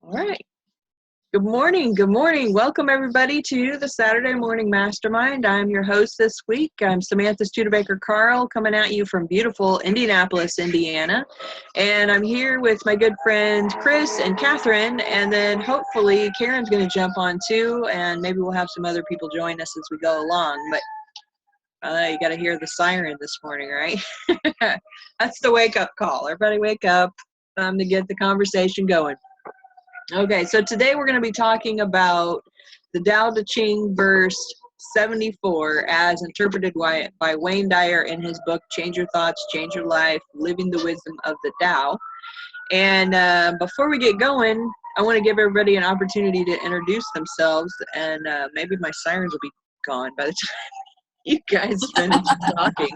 All right. Good morning. Good morning. Welcome, everybody, to the Saturday Morning Mastermind. I'm your host this week. I'm Samantha Studebaker Carl, coming at you from beautiful Indianapolis, Indiana. And I'm here with my good friends Chris and Catherine. And then hopefully Karen's going to jump on too. And maybe we'll have some other people join us as we go along. But you got to hear the siren this morning, right? That's the wake up call. Everybody wake up. Time to get the conversation going. Okay, so today we're going to be talking about the Tao Te Ching Verse 74 as interpreted by Wayne Dyer in his book, Change Your Thoughts, Change Your Life, Living the Wisdom of the Tao. And before we get going, I want to give everybody an opportunity to introduce themselves, and maybe my sirens will be gone by the time you guys finish talking.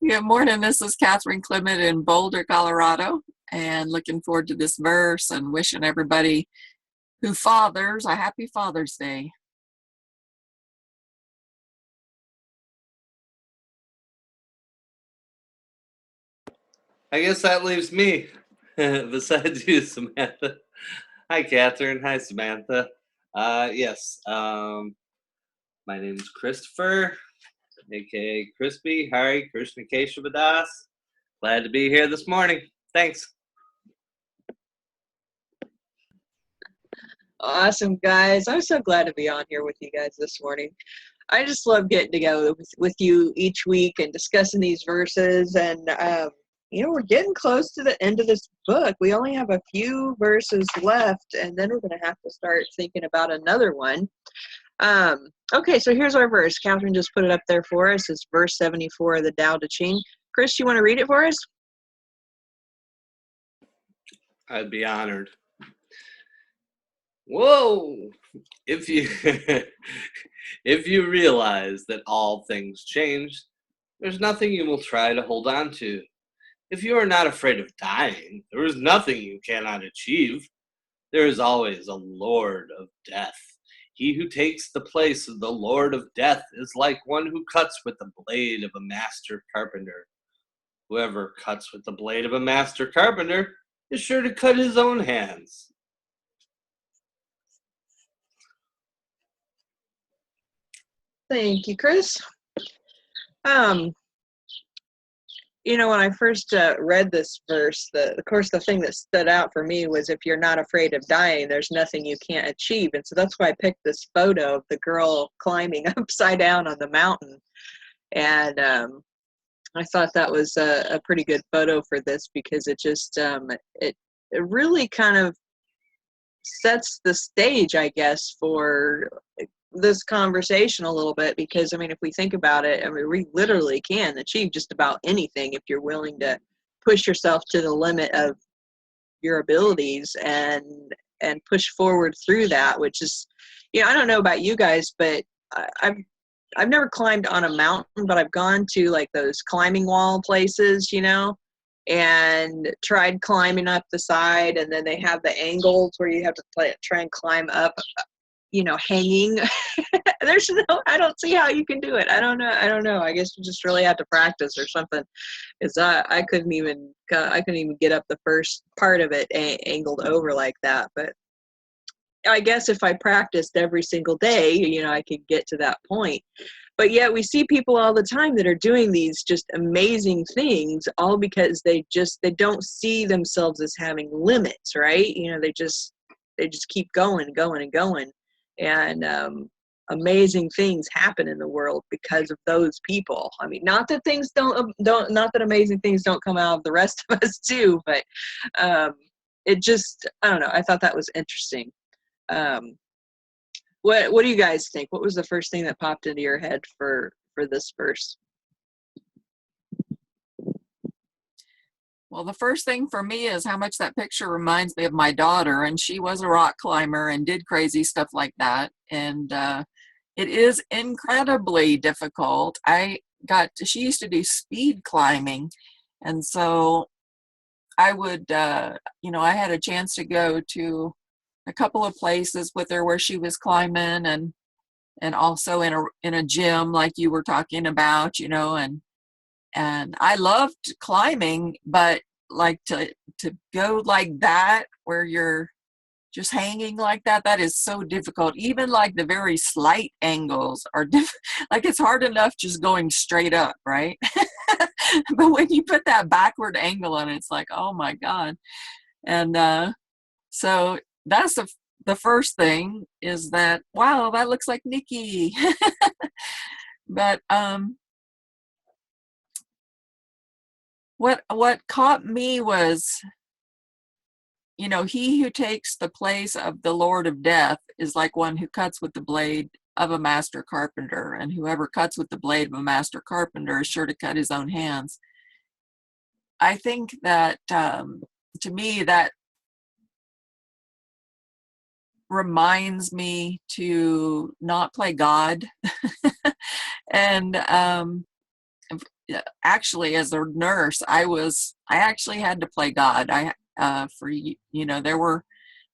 Good morning, this is Catherine Clement in Boulder, Colorado. And looking forward to this verse and wishing everybody who fathers a happy Father's Day. I guess that leaves me, besides you, Samantha. Hi, Catherine. Hi, Samantha. Yes, my name is Christopher, a.k.a. Crispy. Hari Krishna Keshavadass. Glad to be here this morning. Thanks. Awesome, guys. I'm so glad to be on here with you guys this morning. I just love getting together with you each week and discussing these verses. And, we're getting close to the end of this book. We only have a few verses left, and then we're going to have to start thinking about another one. Okay, so here's our verse. Catherine just put it up there for us. It's verse 74 of the Tao Te Ching. Chris, you want to read it for us? I'd be honored. Whoa! If you realize that all things change, there's nothing you will try to hold on to. If you are not afraid of dying, there is nothing you cannot achieve. There is always a Lord of Death. He who takes the place of the Lord of Death is like one who cuts with the blade of a master carpenter. Whoever cuts with the blade of a master carpenter is sure to cut his own hands. Thank you, Chris. When I first read this verse, of course, the thing that stood out for me was if you're not afraid of dying, there's nothing you can't achieve. And so that's why I picked this photo of the girl climbing upside down on the mountain. And I thought that was a pretty good photo for this because it just, it really kind of sets the stage, I guess, for this conversation a little bit, because if we think about it, we literally can achieve just about anything if you're willing to push yourself to the limit of your abilities and push forward through that, which is, I don't know about you guys, but I've never climbed on a mountain, but I've gone to like those climbing wall places, and tried climbing up the side, and then they have the angles where you have to try and climb up, hanging. I don't see how you can do it. I don't know. I guess you just really have to practice or something. Because I couldn't even get up the first part of it angled over like that. But I guess if I practiced every single day, I could get to that point. But yet we see people all the time that are doing these just amazing things, all because they don't see themselves as having limits, right? They just keep going and going and going. And amazing things happen in the world because of those people. Not that things not that amazing things don't come out of the rest of us too, but it just, I don't know. I thought that was interesting. What do you guys think? What was the first thing that popped into your head for this verse? Well, the first thing for me is how much that picture reminds me of my daughter, and she was a rock climber and did crazy stuff like that. And it is incredibly difficult. She used to do speed climbing, and so I would, I had a chance to go to a couple of places with her where she was climbing, and also in a gym like you were talking about, and I loved climbing, but like to go like that, where you're just hanging like that, that is so difficult. Even like the very slight angles are like it's hard enough just going straight up, right? But when you put that backward angle on it, it's like, oh my God. And so that's the first thing, is that, wow, that looks like Nikki. But what caught me was, you know, he who takes the place of the Lord of Death is like one who cuts with the blade of a master carpenter, and whoever cuts with the blade of a master carpenter is sure to cut his own hands. I think that to me, that reminds me to not play God. And actually, as a nurse, I actually had to play God. There were,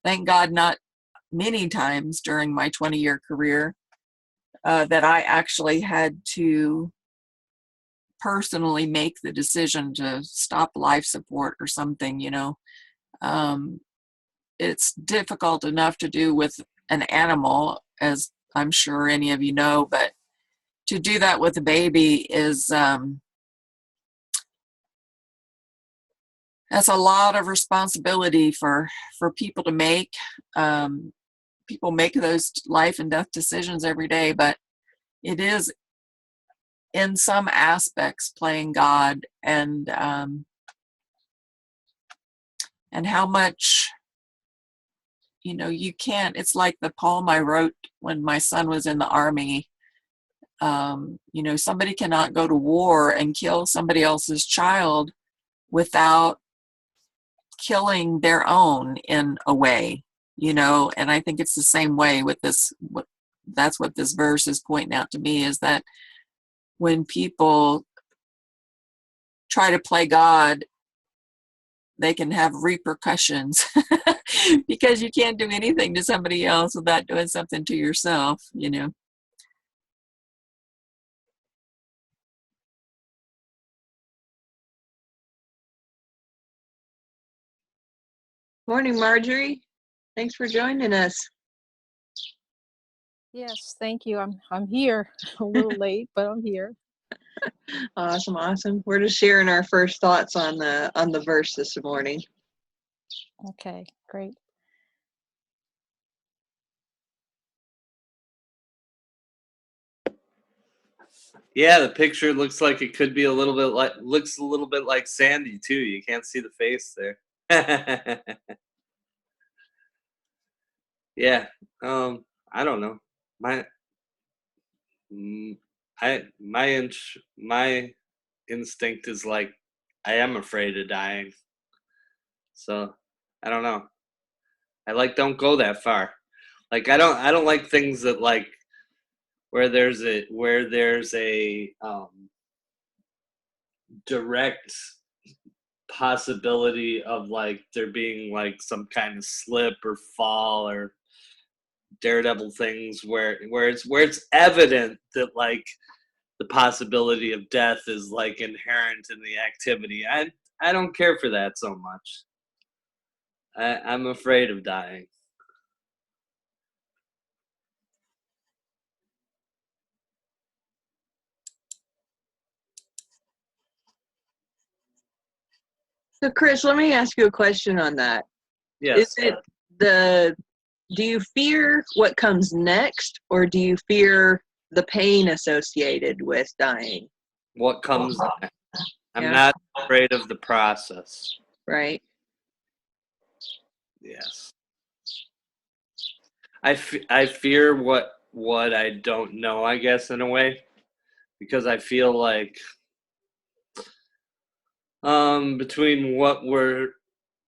thank God, not many times during my 20-year career that I actually had to personally make the decision to stop life support or something, you know. It's difficult enough to do with an animal, as I'm sure any of you know, but to do that with a baby is, that's a lot of responsibility for people to make. People make those life and death decisions every day, but it is in some aspects playing God, and how much, you know, you can't, it's like the poem I wrote when my son was in the Army. You know, somebody cannot go to war and kill somebody else's child without killing their own in a way, you know. And I think it's the same way with this. That's what this verse is pointing out to me, is that when people try to play God, they can have repercussions because you can't do anything to somebody else without doing something to yourself, you know. Morning, Marjorie. Thanks for joining us. Yes, thank you. I'm here. A little late, but I'm here. Awesome. We're just sharing our first thoughts on the verse this morning. Okay, great. Yeah, the picture looks like it could be looks a little bit like Sandy too. You can't see the face there. Yeah. I don't know. My my instinct is like, I am afraid of dying. So I don't know. I don't go that far. Like I don't like things that like where there's a direct possibility of like there being like some kind of slip or fall or daredevil things where it's evident that like the possibility of death is like inherent in the activity. I don't care for that so much. I'm afraid of dying. So, Chris, let me ask you a question on that. Yes. Do you fear what comes next, or do you fear the pain associated with dying? What comes next? I'm Yeah. not afraid of the process. Right. Yes. I fear what I don't know, I guess, in a way, because I feel like between what we're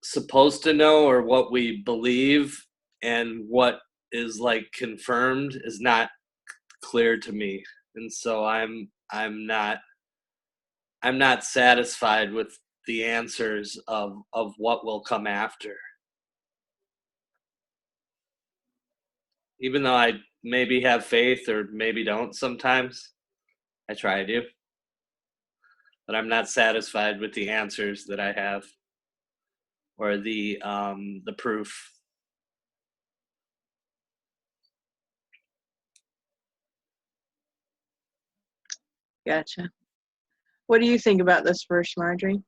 supposed to know or what we believe and what is like confirmed is not clear to me, and so I'm not satisfied with the answers of what will come after, even though I maybe have faith or maybe don't. Sometimes I try to, but I'm not satisfied with the answers that I have. or the proof. Gotcha. What do you think about this verse, Marjorie?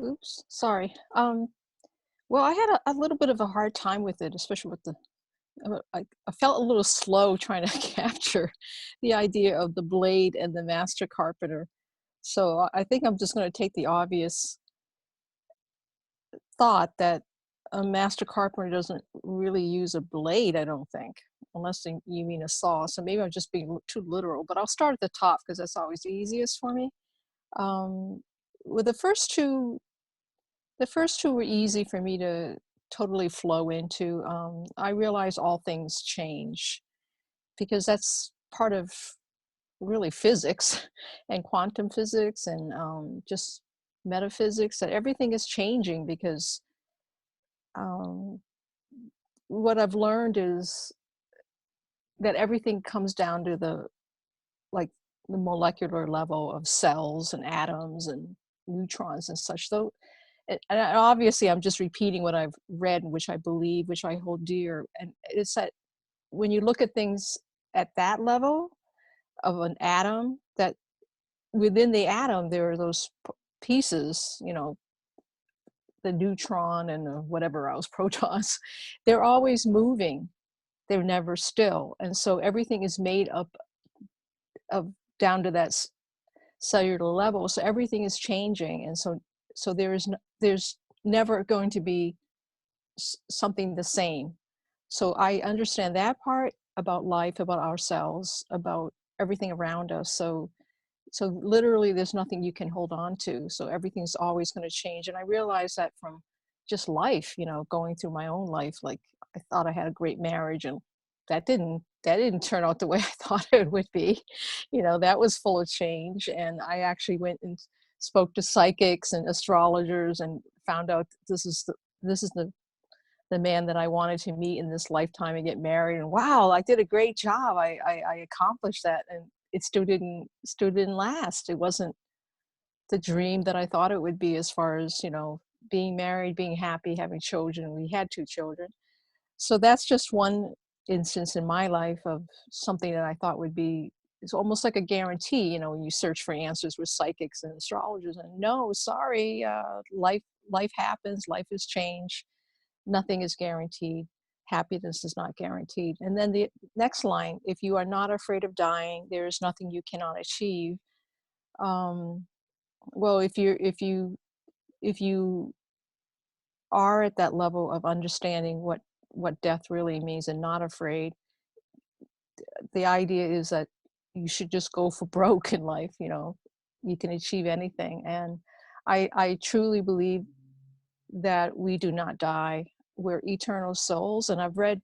Oops, sorry. Well, I had a little bit of a hard time with it, especially with the, I felt a little slow trying to capture the idea of the blade and the master carpenter. So I think I'm just going to take the obvious thought that a master carpenter doesn't really use a blade, I don't think, unless you mean a saw. So maybe I'm just being too literal, but I'll start at the top because that's always the easiest for me. With the first two were easy for me to totally flow into. I realize all things change because that's part of really physics and quantum physics and just metaphysics, that everything is changing because what I've learned is that everything comes down to the molecular level of cells and atoms and neutrons and such. Though, and obviously I'm just repeating what I've read and which I believe, which I hold dear. And it's that when you look at things at that level of an atom, that within the atom there are those pieces, the neutron and whatever else, protons, they're always moving. They're never still. And so everything is made up of down to that cellular level. So everything is changing. And so there's never going to be something the same. So I understand that part about life, about ourselves, about everything around us. So literally there's nothing you can hold on to. So everything's always going to change. And I realized that from just life, going through my own life. Like I thought I had a great marriage and that didn't turn out the way I thought it would be. That was full of change. And I actually went and spoke to psychics and astrologers and found out this is the man that I wanted to meet in this lifetime and get married. And wow, I did a great job. I accomplished that. And it still didn't last. It wasn't the dream that I thought it would be, as far as, being married, being happy, having children. We had 2 children. So that's just one instance in my life of something that I thought would be, it's almost like a guarantee, when you search for answers with psychics and astrologers, and no, sorry, life happens, life is change. Nothing is guaranteed. Happiness is not guaranteed. And then the next line, if you are not afraid of dying, there is nothing you cannot achieve. Well, if you are at that level of understanding what death really means and not afraid, the idea is that you should just go for broke in life. You can achieve anything. And I truly believe that we do not die. We're eternal souls. And I've read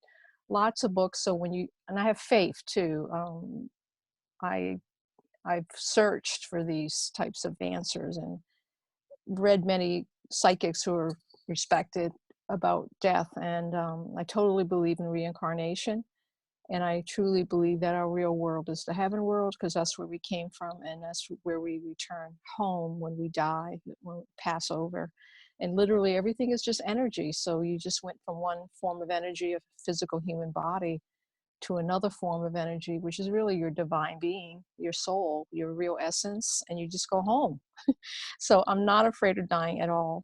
lots of books. So and I have faith too. I've searched for these types of answers and read many psychics who are respected about death. And I totally believe in reincarnation. And I truly believe that our real world is the heaven world, because that's where we came from. And that's where we return home when we die, when we pass over. And literally everything is just energy. So you just went from one form of energy, of physical human body, to another form of energy, which is really your divine being, your soul, your real essence, and you just go home. So I'm not afraid of dying at all.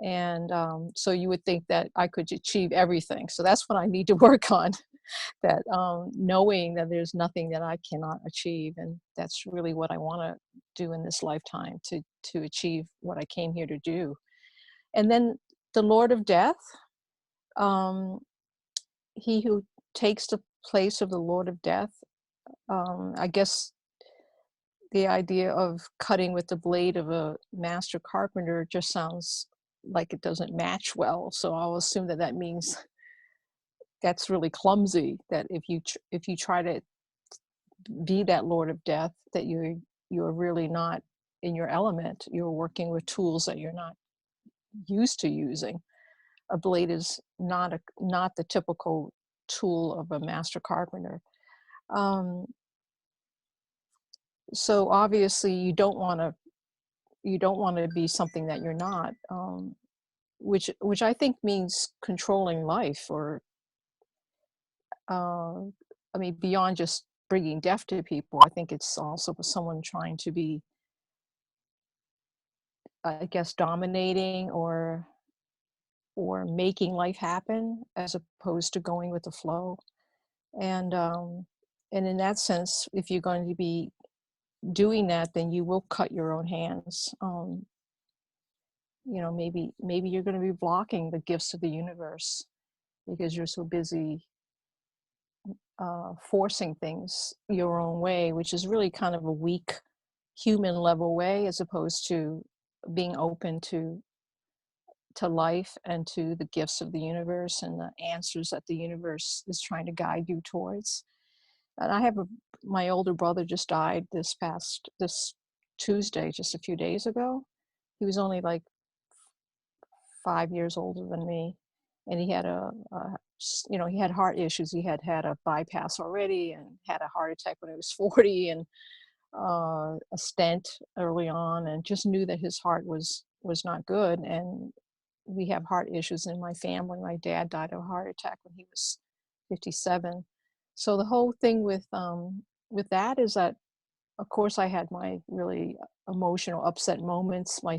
And so you would think that I could achieve everything. So that's what I need to work on, that knowing that there's nothing that I cannot achieve. And that's really what I want to do in this lifetime, to achieve what I came here to do. And then the Lord of Death, he who takes the place of the Lord of Death, I guess the idea of cutting with the blade of a master carpenter just sounds like it doesn't match well. So I'll assume that means that's really clumsy, that if you try to be that Lord of Death, that you're really not in your element. You're working with tools that you're not used to using. A blade is not the typical tool of a master carpenter. So obviously you don't want to you don't want to be something that you're not, which I think means controlling life, or I mean, beyond just bringing death to people. I think it's also someone trying to be, I guess, dominating or making life happen as opposed to going with the flow. And in that sense, if you're going to be doing that, then you will cut your own hands. You know, maybe you're going to be blocking the gifts of the universe because you're so busy forcing things your own way, which is really kind of a weak human level way, as opposed to being open to life and to the gifts of the universe and the answers that the universe is trying to guide you towards. And I have my older brother just died this Tuesday, just a few days ago. He was only like 5 years older than me, and he had he had heart issues. He had a bypass already and had a heart attack when he was 40, and a stent early on, and just knew that his heart was not good. And we have heart issues in my family. My dad died of a heart attack when he was 57. So the whole thing with that is that, of course, I had my really emotional, upset moments. My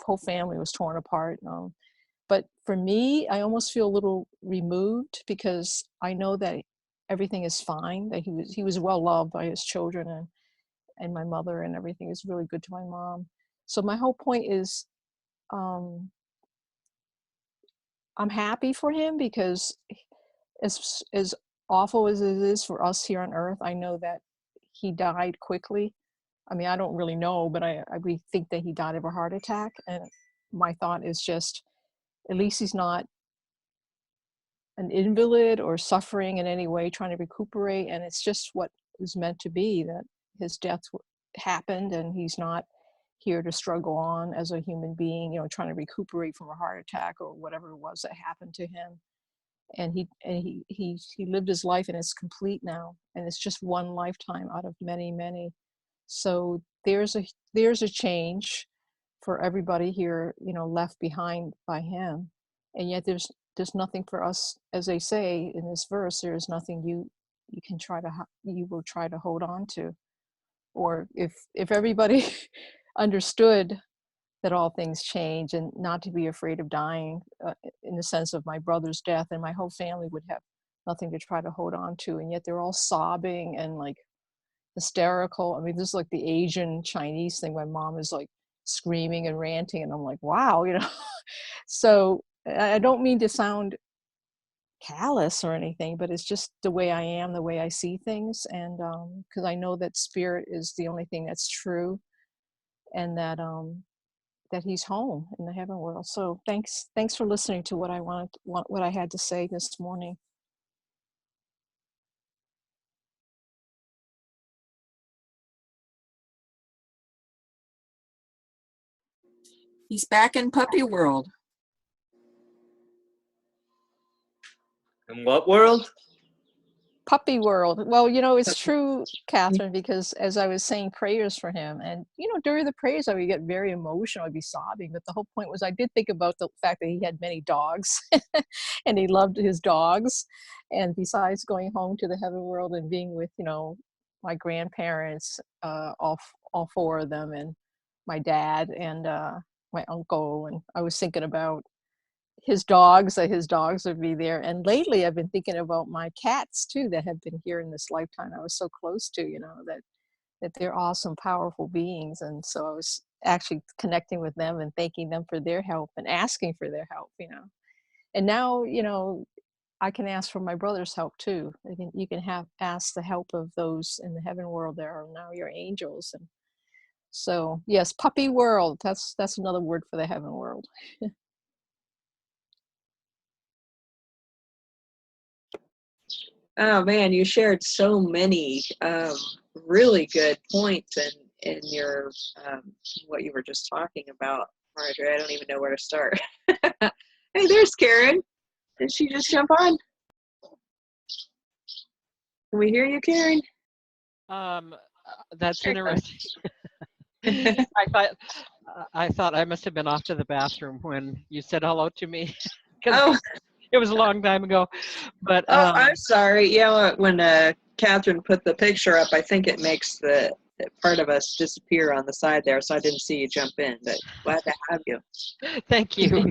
whole family was torn apart. But for me, I almost feel a little removed because I know that everything is fine. That he was well loved by his children and my mother, and everything is really good to my mom. So my whole point is, I'm happy for him, because as awful as it is for us here on Earth, I know that he died quickly. I mean, I don't really know, but we think that he died of a heart attack. And my thought is just, at least he's not an invalid or suffering in any way, trying to recuperate. And it's just what was meant to be, that his death happened, and he's not here to struggle on as a human being, trying to recuperate from a heart attack or whatever it was that happened to him. And he lived his life, and it's complete now, and it's just one lifetime out of many, many. So there's a change for everybody here, left behind by him. And yet there's nothing for us, as they say in this verse, there is nothing you will try to hold on to. Or if everybody understood that all things change, and not to be afraid of dying, in the sense of my brother's death, and my whole family would have nothing to try to hold on to, and yet they're all sobbing and like hysterical. I mean, this is like the Asian Chinese thing. My mom is like screaming and ranting, and I'm like, wow, So I don't mean to sound callous or anything, but it's just the way I am, the way I see things. And because I know that spirit is the only thing that's true, and that he's home in the heaven world. So thanks for listening to what I had to say this morning. He's back in puppy world. In what world? Puppy world. Well, it's true, Catherine, because as I was saying prayers for him, and during the prayers I would get very emotional, I'd be sobbing. But the whole point was, I did think about the fact that he had many dogs and he loved his dogs. And besides going home to the heaven world and being with, my grandparents, all four of them, and my dad and my uncle, and I was thinking about his dogs, that his dogs would be there. And lately I've been thinking about my cats too, that have been here in this lifetime I was so close to, that they're awesome, powerful beings. And so I was actually connecting with them and thanking them for their help and asking for their help, And now, I can ask for my brother's help too. You can ask the help of those in the heaven world. There are now your angels. And so, yes, puppy world, that's another word for the heaven world. Oh man, you shared so many really good points in your what you were just talking about, Marjorie. I don't even know where to start. Hey, there's Karen. Did she just jump on? Can we hear you, Karen? That's interesting. I thought I thought I must have been off to the bathroom when you said hello to me because Oh, it was a long time ago. But oh, I'm sorry. Yeah, when Catherine put the picture up, I think it makes the part of us disappear on the side there, so I didn't see you jump in. But glad to have you. thank you.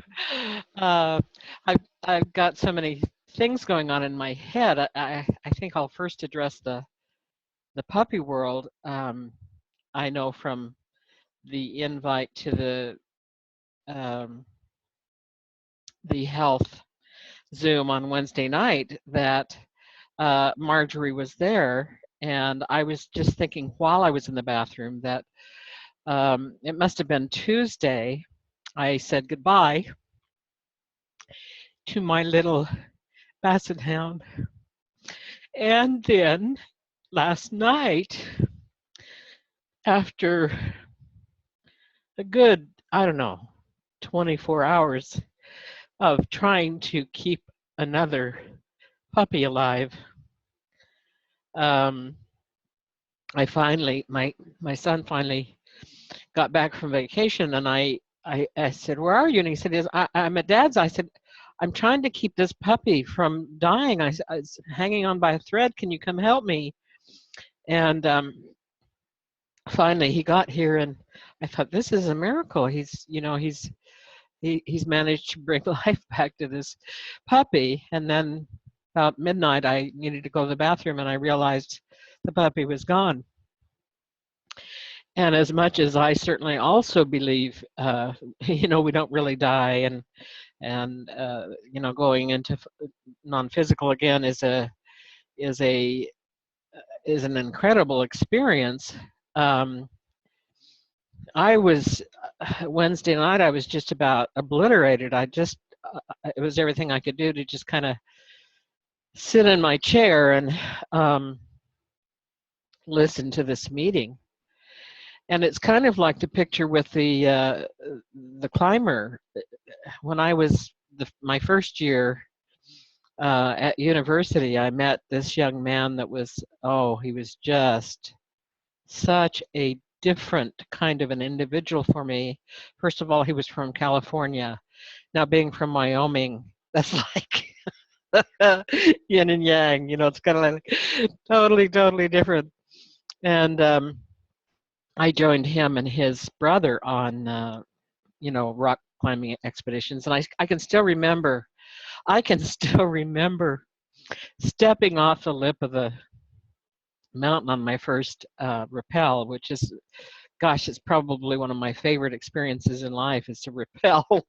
Uh, I've got so many things going on in my head. I think I'll first address the puppy world. I know from the invite to the health Zoom on Wednesday night that Marjorie was there, and I was just thinking while I was in the bathroom that it must have been Tuesday. I said goodbye to my little basset hound, and then last night, after a good, I don't know, 24 hours of trying to keep another puppy alive, I finally, my son finally got back from vacation, and I said, "Where are you?" And he said, I'm at Dad's." I said, "I'm trying to keep this puppy from dying. I was hanging on by a thread. Can you come help me?" And finally, he got here, and I thought, "This is a miracle. He's managed to bring life back to this puppy." And then about midnight, I needed to go to the bathroom, and I realized the puppy was gone. And as much as I certainly also believe, we don't really die, and going into non-physical again is an incredible experience. I was Wednesday night. I was just about obliterated. It was everything I could do to just kind of sit in my chair and listen to this meeting. And it's kind of like the picture with the climber. When I was my first year at university, I met this young man that was, he was just such a different kind of an individual for me. First of all, he was from California. Now, being from Wyoming, that's like yin and yang, it's kind of like totally different. And I joined him and his brother on, rock climbing expeditions. And I can still remember stepping off the lip of the mountain on my first rappel, which is, gosh, it's probably one of my favorite experiences in life is to rappel.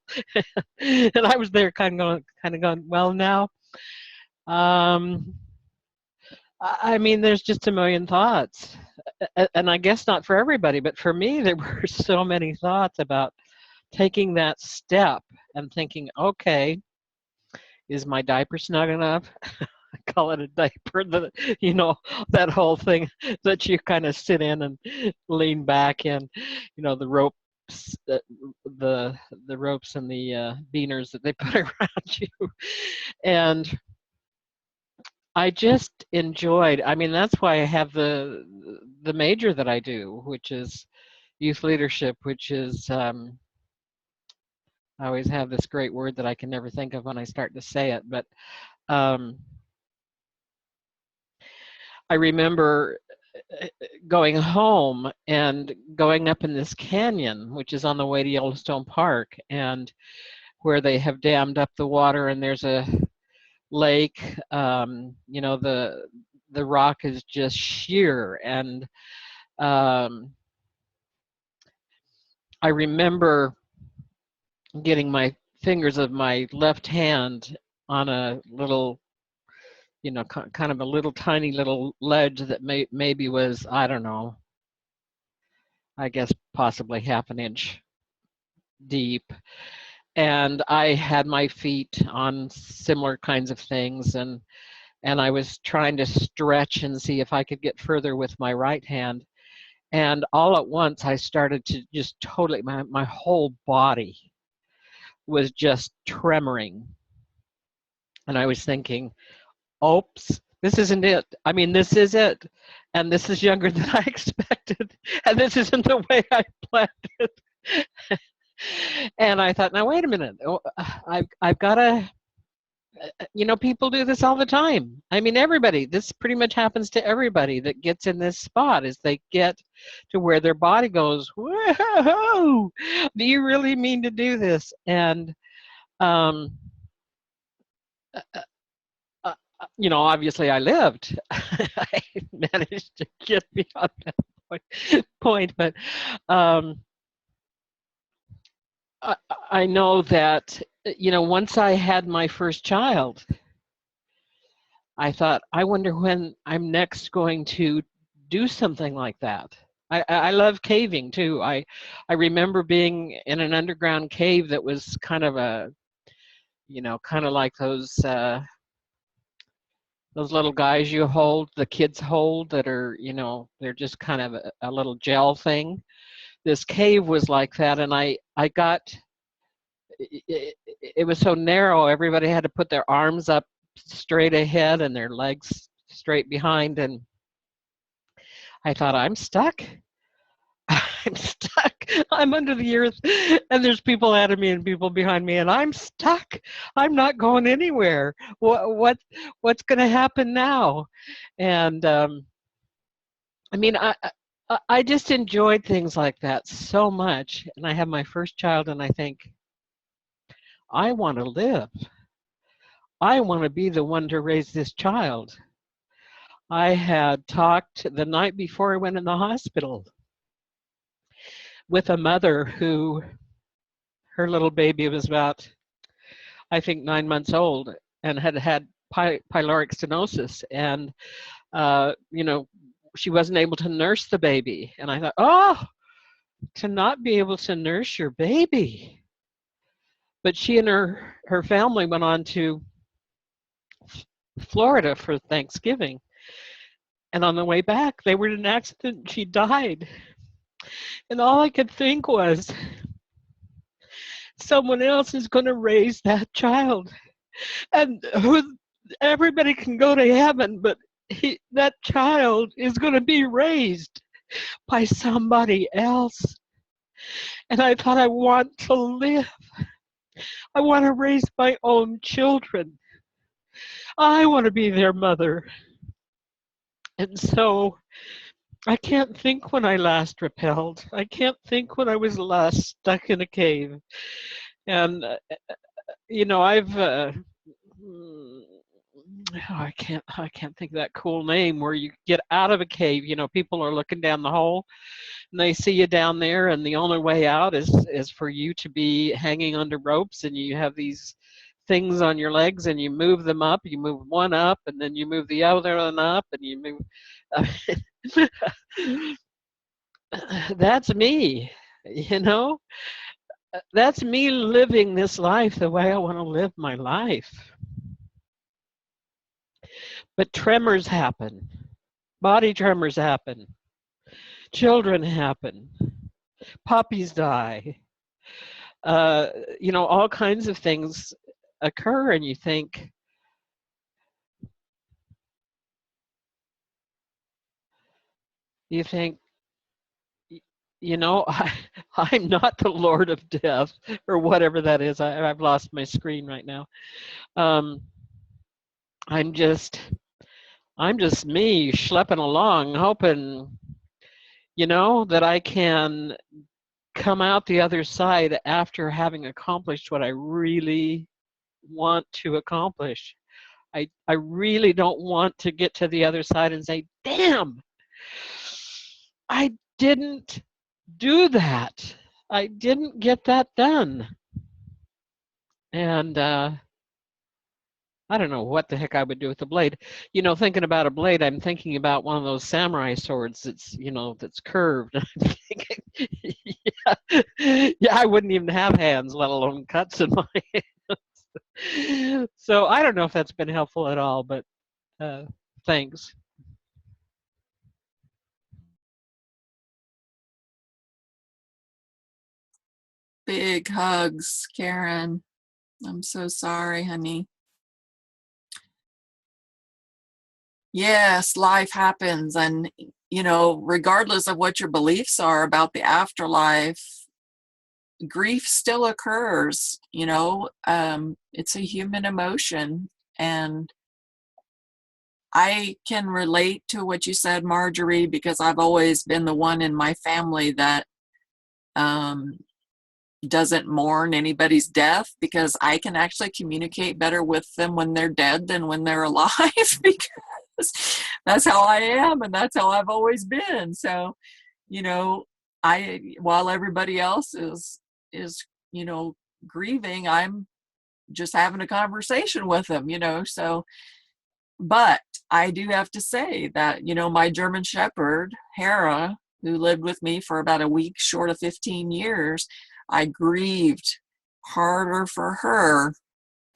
And I was there kind of going, well, now, I mean, there's just a million thoughts. And I guess not for everybody, but for me, there were so many thoughts about taking that step and thinking, okay, is my diaper snug enough? I call it a diaper, that whole thing that you kind of sit in and lean back in, the ropes, the ropes and the beaners that they put around you. And I just enjoyed, that's why I have the major that I do, which is youth leadership, which is, I always have this great word that I can never think of when I start to say it, but I remember going home and going up in this canyon, which is on the way to Yellowstone Park, and where they have dammed up the water, and there's a lake. The rock is just sheer, and I remember getting my fingers of my left hand on a little, kind of a little tiny little ledge that maybe was, I don't know, I guess possibly half an inch deep. And I had my feet on similar kinds of things, and I was trying to stretch and see if I could get further with my right hand. And all at once, I started to just totally, my whole body was just tremoring. And I was thinking, oops, this isn't it. This is it. And this is younger than I expected. And this isn't the way I planned it. And I thought, now wait a minute. I've got to, people do this all the time. I mean, everybody, this pretty much happens to everybody that gets in this spot, is they get to where their body goes, whoa, do you really mean to do this? And, um, obviously I lived. I managed to get beyond that point, but I know that, once I had my first child, I thought, I wonder when I'm next going to do something like that. I love caving too. I remember being in an underground cave that was kind of kind of like those little guys you hold, the kids hold, that are, they're just kind of a little gel thing. This cave was like that, and I got, it was so narrow, everybody had to put their arms up straight ahead and their legs straight behind, and I thought, I'm stuck. I'm stuck. I'm under the earth, and there's people ahead of me and people behind me, and I'm stuck. I'm not going anywhere. What's going to happen now? And I mean, I just enjoyed things like that so much. And I have my first child, and I think, I want to live. I want to be the one to raise this child. I had talked the night before I went in the hospital with a mother who, her little baby was about, I think, 9 months old, and had pyloric stenosis, and she wasn't able to nurse the baby. And I thought, oh, to not be able to nurse your baby. But she and her family went on to Florida for Thanksgiving, and on the way back they were in an accident and she died. And all I could think was, someone else is going to raise that child, and everybody can go to heaven, but that child is going to be raised by somebody else. And I thought, I want to live. I want to raise my own children. I want to be their mother. And so I can't think when I last repelled. I can't think when I was last stuck in a cave. And I've I can't think of that cool name where you get out of a cave. People are looking down the hole and they see you down there, and the only way out is for you to be hanging under ropes, and you have these things on your legs, and you move them up. You move one up, and then you move the other one up, and you move. That's me, That's me living this life the way I want to live my life. But tremors happen. Body tremors happen. Children happen. Puppies die. All kinds of things occur, and you think, I'm not the Lord of Death, or whatever that is. I've lost my screen right now. I'm just me schlepping along, hoping, that I can come out the other side after having accomplished what I really want to accomplish. I really don't want to get to the other side and say, damn, I didn't do that. I didn't get that done. And I don't know what the heck I would do with the blade. Thinking about a blade, I'm thinking about one of those samurai swords that's, that's curved. I'm thinking, yeah, I wouldn't even have hands, let alone cuts in my hands. So I don't know if that's been helpful at all, but thanks. Big hugs, Karen. I'm so sorry, honey. Yes, life happens, and regardless of what your beliefs are about the afterlife, grief still occurs, you know. It's a human emotion, and I can relate to what you said, Marjorie, because I've always been the one in my family that doesn't mourn anybody's death, because I can actually communicate better with them when they're dead than when they're alive, because that's how I am and that's how I've always been. So, you know, while everybody else is, you know, grieving, I'm just having a conversation with them, you know. So, but I do have to say that, you know, my German Shepherd, Hera, who lived with me for about a week short of 15 years, I grieved harder for her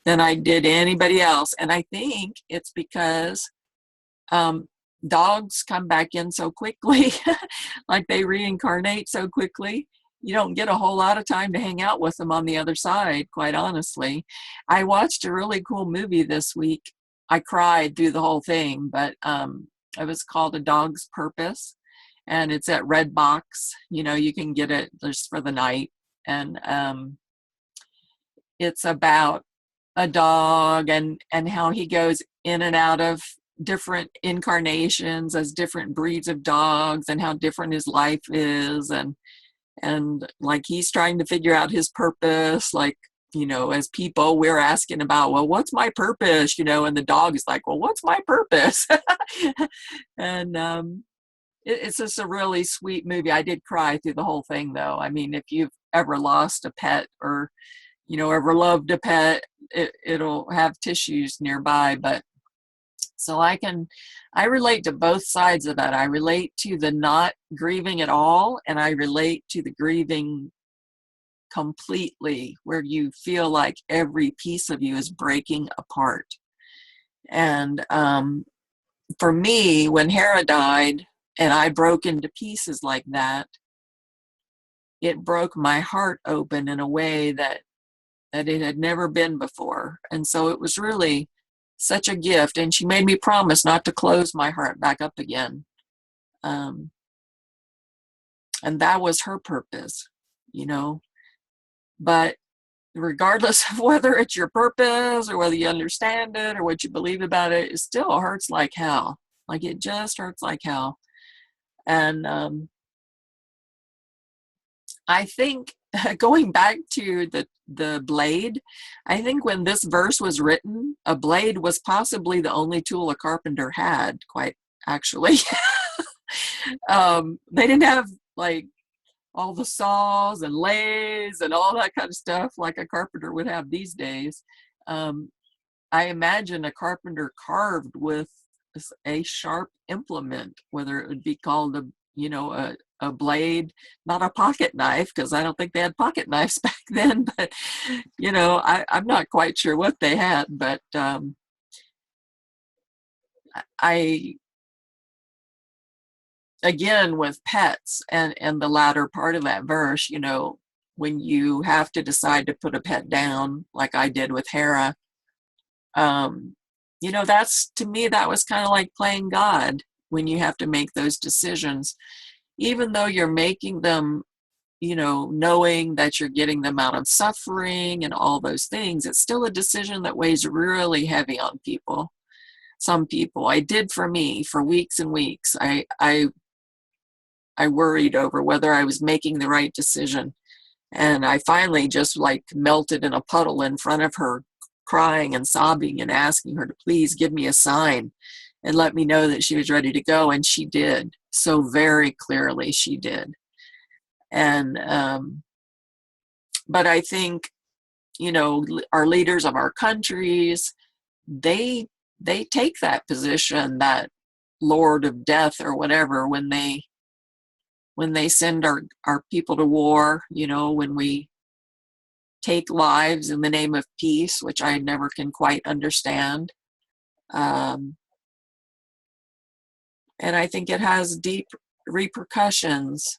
than I did anybody else. And I think it's because dogs come back in so quickly, like they reincarnate so quickly. You don't get a whole lot of time to hang out with them on the other side, quite honestly. I watched a really cool movie this week. I cried through the whole thing, but it was called A Dog's Purpose, and it's at Redbox. You know, you can get it just for the night. And it's about a dog and how he goes in and out of different incarnations as different breeds of dogs, and how different his life is, and like he's trying to figure out his purpose, like, you know, as people we're asking about, well, what's my purpose, you know, and the dog is like, well, what's my purpose? And it's just a really sweet movie. I did cry through the whole thing, though. I mean, if you've ever lost a pet, or, you know, ever loved a pet, it'll have tissues nearby. But so I relate to both sides of that. I relate to the not grieving at all, and I relate to the grieving completely, where you feel like every piece of you is breaking apart. And for me, when Hera died and I broke into pieces like that, it broke my heart open in a way that it had never been before. And so it was really such a gift. And she made me promise not to close my heart back up again. And that was her purpose, you know. But regardless of whether it's your purpose or whether you understand it or what you believe about it, it still hurts like hell. Like, it just hurts like hell. And I think going back to the blade, I think when this verse was written, a blade was possibly the only tool a carpenter had, quite actually. They didn't have like all the saws and lathes and all that kind of stuff like a carpenter would have these days. I imagine a carpenter carved with a sharp implement, whether it would be called a blade, not a pocket knife, because I don't think they had pocket knives back then, but you know, I'm not quite sure what they had, but I again, with pets and the latter part of that verse, you know, when you have to decide to put a pet down, like I did with Hera, you know, that's, to me, that was kind of like playing God when you have to make those decisions, even though you're making them, you know, knowing that you're getting them out of suffering and all those things. It's still a decision that weighs really heavy on people. Some people, I did for me, for weeks and weeks. I worried over whether I was making the right decision. And I finally just like melted in a puddle in front of her, crying and sobbing and asking her to please give me a sign and let me know that she was ready to go. And she did. So very clearly she did. And, but I think, you know, our leaders of our countries, they take that position, that Lord of Death or whatever, when they send our people to war, you know, when we take lives in the name of peace, which I never can quite understand. And I think it has deep repercussions.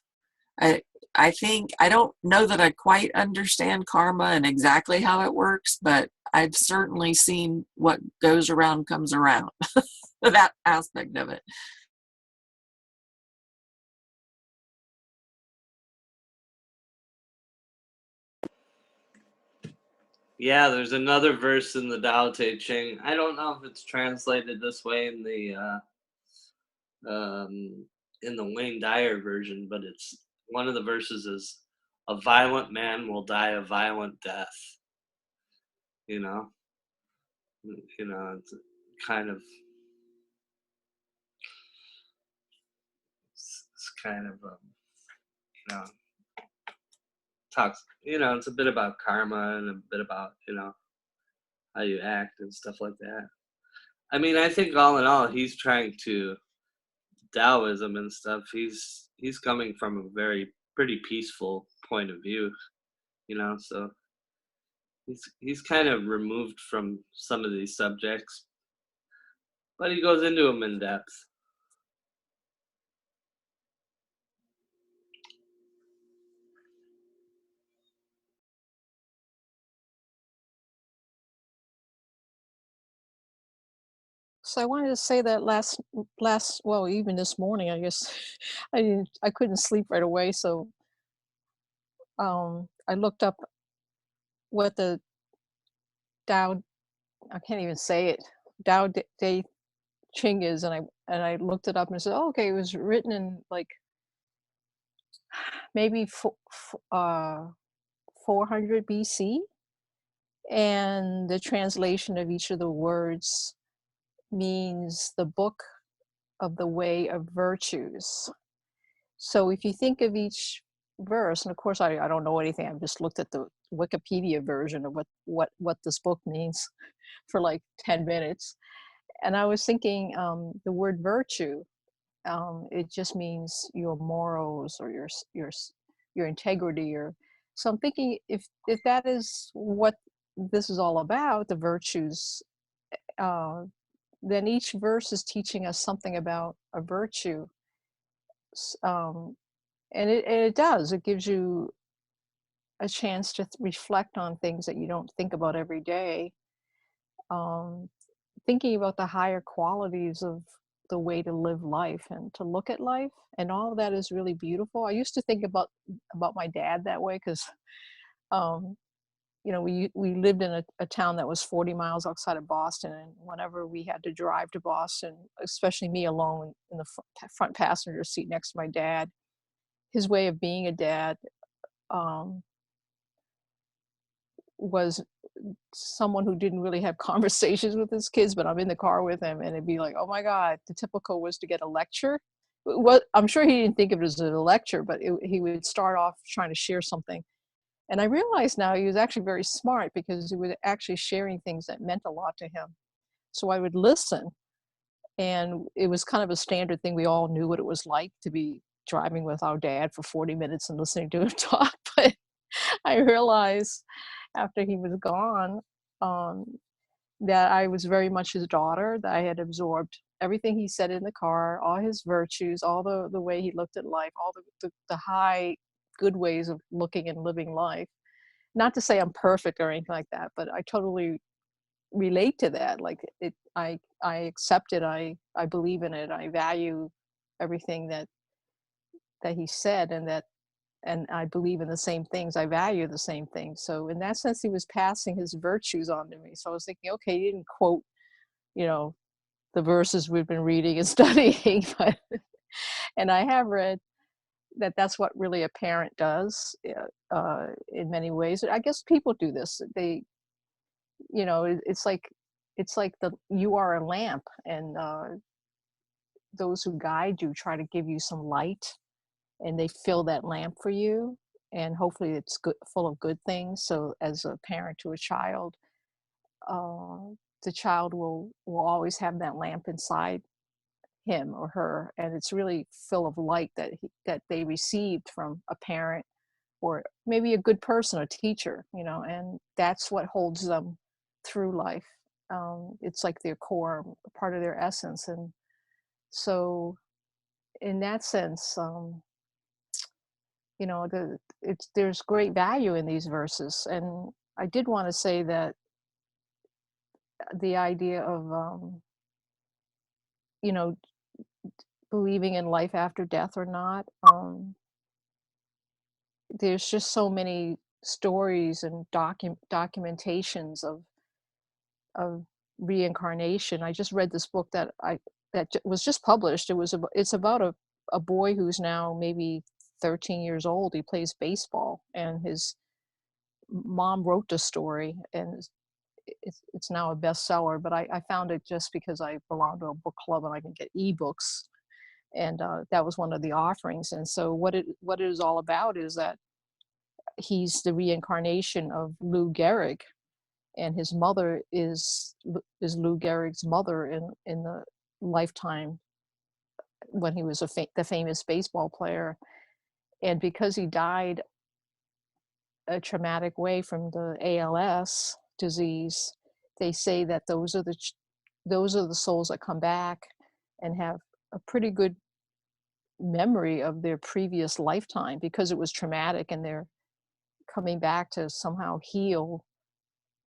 I think, I don't know that I quite understand karma and exactly how it works, but I've certainly seen what goes around comes around, that aspect of it. Yeah, there's another verse in the Tao Te Ching. I don't know if it's translated this way in the Wayne Dyer version, but it's one of the verses is a violent man will die a violent death. You know, it's kind of it's kind of you know talks. It's a bit about karma and a bit about how you act and stuff like that. I mean, I think all in all, he's trying to Taoism and stuff. He's coming from a very pretty peaceful point of view, so he's kind of removed from some of these subjects, but he goes into them in depth. So I wanted to say that well, even this morning, I guess I couldn't sleep right away. So I looked up what the Tao, I can't even say it, Te Ching is, and I looked it up and said, oh, okay, it was written in like maybe 400 BC, and the translation of each of the words means the book of the way of virtues. So if you think of each verse, and of course I don't know anything, I've just looked at the Wikipedia version of what this book means for like 10 minutes. And I was thinking the word virtue, it just means your morals or your integrity. So I'm thinking if that is what this is all about, the virtues, then each verse is teaching us something about a virtue. Um, and it does. It gives you a chance to reflect on things that you don't think about every day. Thinking about the higher qualities of the way to live life and to look at life, and all of that is really beautiful. I used to think about my dad that way because um, we lived in a town that was 40 miles outside of Boston, and whenever we had to drive to Boston, especially me alone in the front passenger seat next to my dad, his way of being a dad um, was someone who didn't really have conversations with his kids, but I'm in the car with him and it'd be like, oh my God, the typical was to get a lecture. What I'm sure he didn't think of it as a lecture, but he would start off trying to share something. And I realized now he was actually very smart because he was actually sharing things that meant a lot to him. So I would listen, and it was kind of a standard thing. We all knew what it was like to be driving with our dad for 40 minutes and listening to him talk. But I realized after he was gone um, that I was very much his daughter, that I had absorbed everything he said in the car, all his virtues, all the way he looked at life, all the high, good ways of looking and living life. Not to say I'm perfect or anything like that, but I totally relate to that. Like I accept it. I believe in it. I value everything that he said, and I believe in the same things. I value the same things. So in that sense, he was passing his virtues on to me. So I was thinking, okay, he didn't quote, the verses we've been reading and studying, but and I have read that that's what really a parent does in many ways. I guess people do this. It's like you are a lamp, and those who guide you try to give you some light, and they fill that lamp for you, and hopefully it's good, full of good things. So as a parent to a child, uh, the child will always have that lamp inside him or her, and it's really full of light that they received from a parent or maybe a good person, a teacher, and that's what holds them through life. It's like their core, part of their essence. And so in that sense, there's great value in these verses. And I did want to say that the idea of you know believing in life after death or not, there's just so many stories and documentations of reincarnation. I just read this book that was just published. It's about a boy who's now maybe 13 years old. He plays baseball, and his mom wrote the story, and it's now a bestseller. But I found it just because I belong to a book club and I can get ebooks, and that was one of the offerings. And so what it is all about is that he's the reincarnation of Lou Gehrig, and his mother is Lou Gehrig's mother in the lifetime when he was the famous baseball player. And because he died a traumatic way from the ALS disease, they say that those are the souls that come back and have a pretty good memory of their previous lifetime because it was traumatic, and they're coming back to somehow heal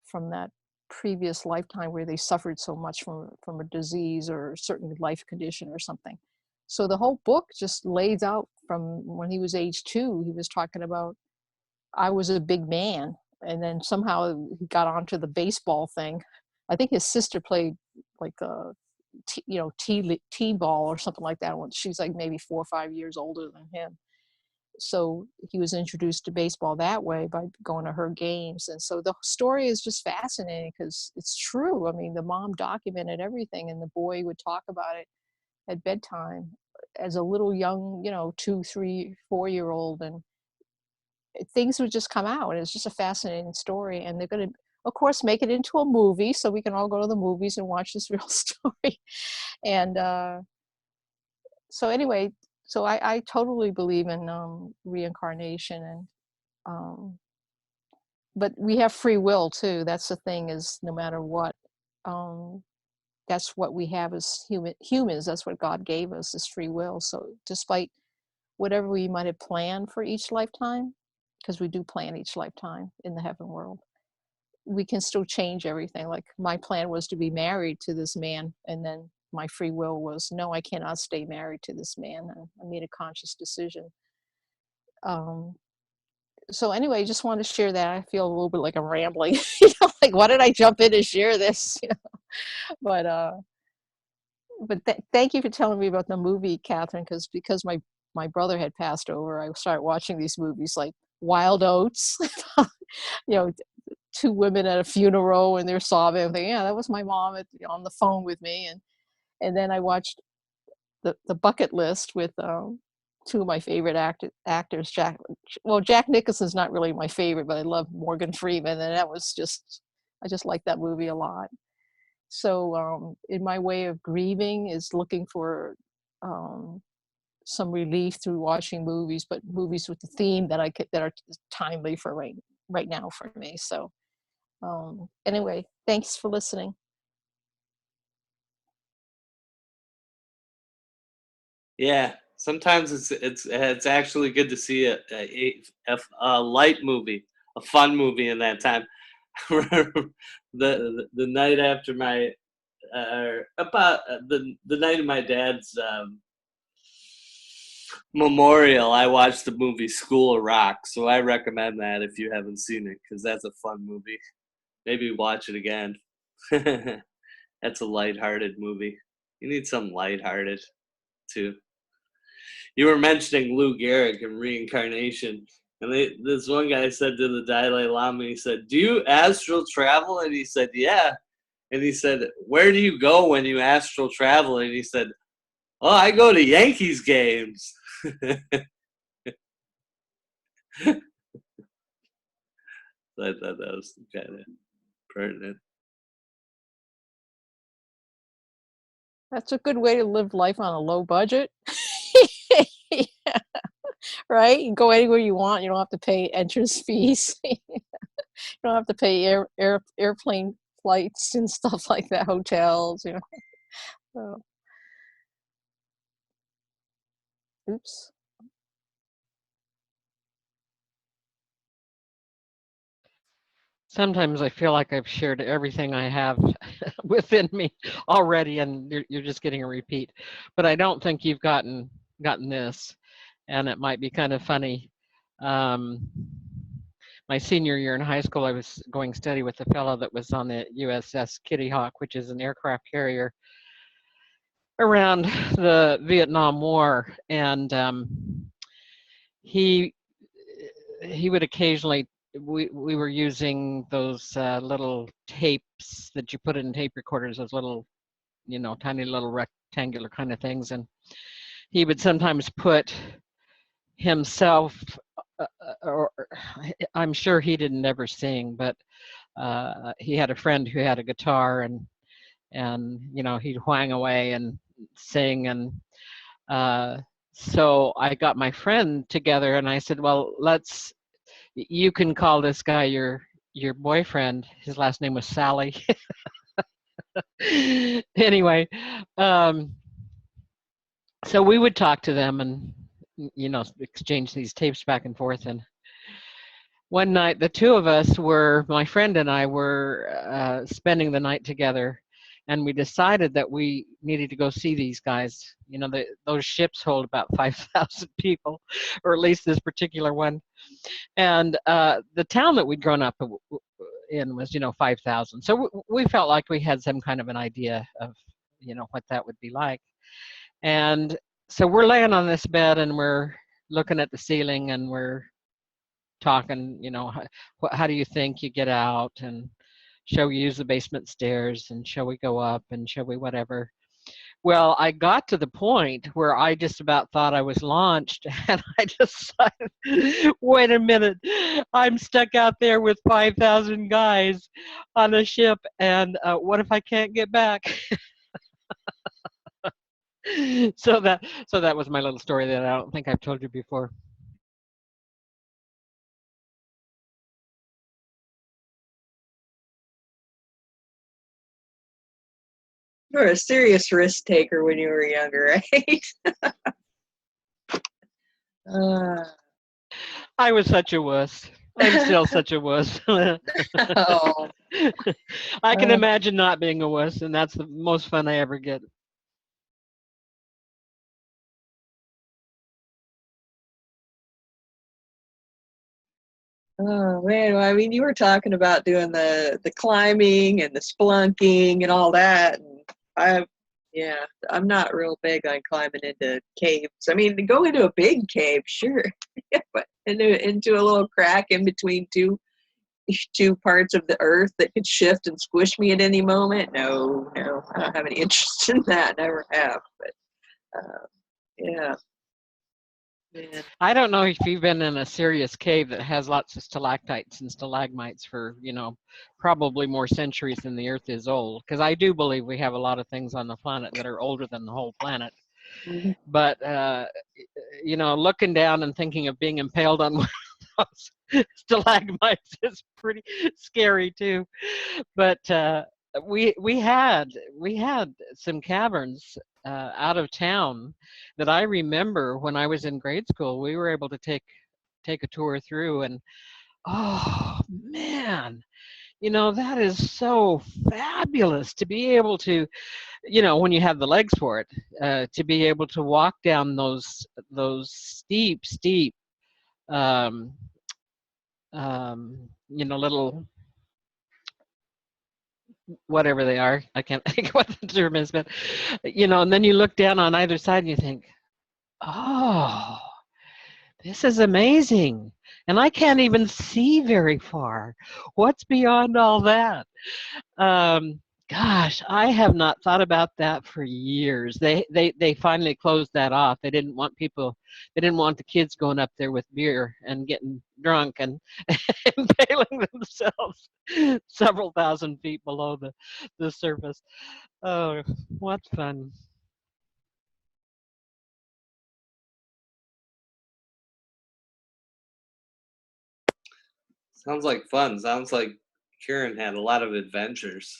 from that previous lifetime where they suffered so much from a disease or a certain life condition or something. So the whole book just lays out from when he was age 2, he was talking about, I was a big man, and then somehow he got onto the baseball thing. I think his sister played like t-ball or something like that. She's like maybe 4 or 5 years older than him. So he was introduced to baseball that way by going to her games. And so the story is just fascinating because it's true. I mean, the mom documented everything, and the boy would talk about it at bedtime as a little young, 2, 3, 4-year-old, and things would just come out. And it's just a fascinating story. And they're going to, of course, make it into a movie so we can all go to the movies and watch this real story. And so anyway, so I totally believe in reincarnation, and but we have free will too. That's the thing, is no matter what, that's what we have as humans. That's what God gave us, is free will. So despite whatever we might have planned for each lifetime, because we do plan each lifetime in the heaven world, we can still change everything. Like my plan was to be married to this man, and then my free will was, no, I cannot stay married to this man. And I made a conscious decision. So anyway, just wanted to share that. I feel a little bit like I'm rambling, like, why did I jump in and share this? But thank you for telling me about the movie, Catherine, because my brother had passed over. I started watching these movies like Wild Oats, 2 women at a funeral and they're sobbing. I'm thinking, yeah, that was my mom on the phone with me. And then I watched the Bucket List with 2 of my favorite actors. Jack Nicholson's not really my favorite, but I love Morgan Freeman, and I just like that movie a lot. So in my way of grieving is looking for some relief through watching movies, but movies with the theme that are timely for right now for me. So anyway, thanks for listening. Yeah, sometimes it's actually good to see a light movie, a fun movie in that time. the night after my the night of my dad's memorial, I watched the movie School of Rock. So I recommend that if you haven't seen it, because that's a fun movie. Maybe watch it again. That's a lighthearted movie. You need something lighthearted too. You were mentioning Lou Gehrig and reincarnation, and this one guy said to the Dalai Lama, he said, "Do you astral travel?" And he said, "Yeah." And he said, "Where do you go when you astral travel?" And he said, "Oh, I go to Yankees games." I thought that was kind of pertinent. That's a good way to live life on a low budget. Yeah, right? You can go anywhere you want. You don't have to pay entrance fees. You don't have to pay airplane flights and stuff like that, hotels, So, oops. Sometimes I feel like I've shared everything I have within me already, and you're just getting a repeat. But I don't think you've gotten this, and it might be kind of funny. my senior year in high school, I was going steady with a fellow that was on the USS Kitty Hawk, which is an aircraft carrier around the Vietnam War, and he would occasionally, we were using those little tapes that you put in tape recorders, those little, you know, tiny little rectangular kind of things, and he would sometimes put himself, or I'm sure he didn't ever sing, but he had a friend who had a guitar, and you know, he'd whang away and sing, and so I got my friend together and I said, well, you can call this guy your boyfriend. His last name was Sally. Anyway, so we would talk to them and, you know, exchange these tapes back and forth. And one night, the two of us my friend and I were spending the night together, and we decided that we needed to go see these guys. You know, those ships hold about 5,000 people, or at least this particular one. And the town that we'd grown up in was, you know, 5,000. So we felt like we had some kind of an idea of, you know, what that would be like. And so we're laying on this bed and we're looking at the ceiling and we're talking, you know, how do you think you get out, and shall we use the basement stairs, and shall we go up, and shall we whatever. Well, I got to the point where I just about thought I was launched, and I decided, wait a minute, I'm stuck out there with 5,000 guys on a ship, and what if I can't get back? So that was my little story that I don't think I've told you before. You were a serious risk taker when you were younger, right? I was such a wuss. I'm still such a wuss. Oh. I can imagine not being a wuss, and that's the most fun I ever get. Oh man, well, I mean, you were talking about doing the climbing and the splunking and all that, and yeah, I'm not real big on climbing into caves. I mean, to go into a big cave, sure, yeah, but into a little crack in between two parts of the earth that could shift and squish me at any moment. No, I don't have any interest in that. Never have. But yeah, man. I don't know if you've been in a serious cave that has lots of stalactites and stalagmites for, you know, probably more centuries than the earth is old, because I do believe we have a lot of things on the planet that are older than the whole planet. Mm-hmm. But you know, looking down and thinking of being impaled on one of those stalagmites is pretty scary too. But we had some caverns out of town that I remember when I was in grade school. We were able to take a tour through, and oh man, you know, that is so fabulous to be able to, you know, when you have the legs for it, to be able to walk down those steep um, you know, little, whatever they are, I can't think what the term is, but you know, and then you look down on either side and you think, oh, this is amazing, and I can't even see very far. What's beyond all that? Gosh, I have not thought about that for years. They finally closed that off. They didn't want the kids going up there with beer and getting drunk and impaling themselves several thousand feet below the surface. Oh, what fun. Sounds like fun. Sounds like Karen had a lot of adventures.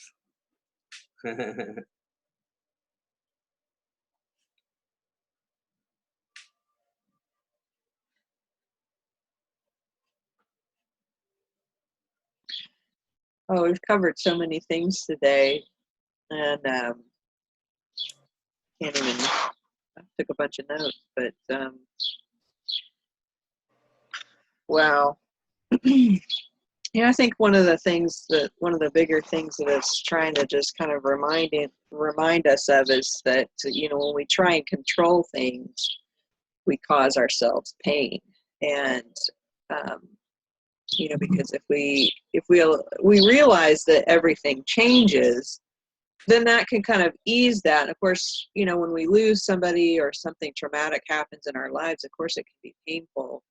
Oh, we've covered so many things today, and can't even. I took a bunch of notes, but wow. You know, I think one of the bigger things that it's trying to just kind of remind us of is that, you know, when we try and control things, we cause ourselves pain. And um, you know, because if we realize that everything changes, then that can kind of ease that. And of course, you know, when we lose somebody or something traumatic happens in our lives, of course it can be painful,